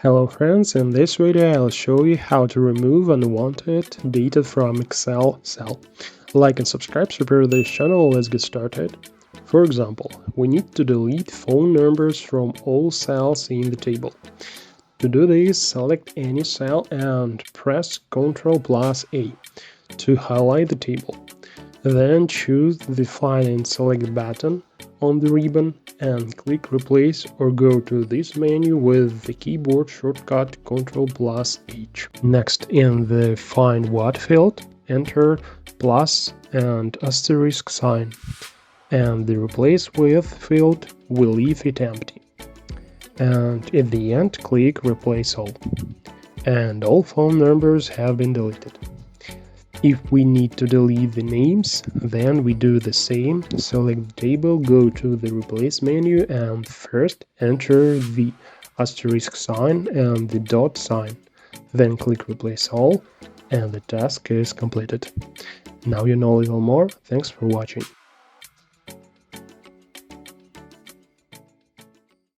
Hello friends, in this video I'll show you how to remove unwanted data from Excel cell. Like and subscribe to support this channel. Let's get started. For example, we need to delete phone numbers from all cells in the table. To do this, select any cell and press Ctrl+A to highlight the table. Then choose the Find and Select button on the ribbon and click Replace, or go to this menu with the keyboard shortcut Ctrl+H. Next, in the Find What field, enter plus and asterisk sign, and the Replace With field will leave it empty. And at the end, click Replace All. And all phone numbers have been deleted. If we need to delete the names, then we do the same. Select the table, go to the Replace menu, and first enter the asterisk sign and the dot sign. Then click Replace All, and the task is completed. Now you know a little more. Thanks for watching.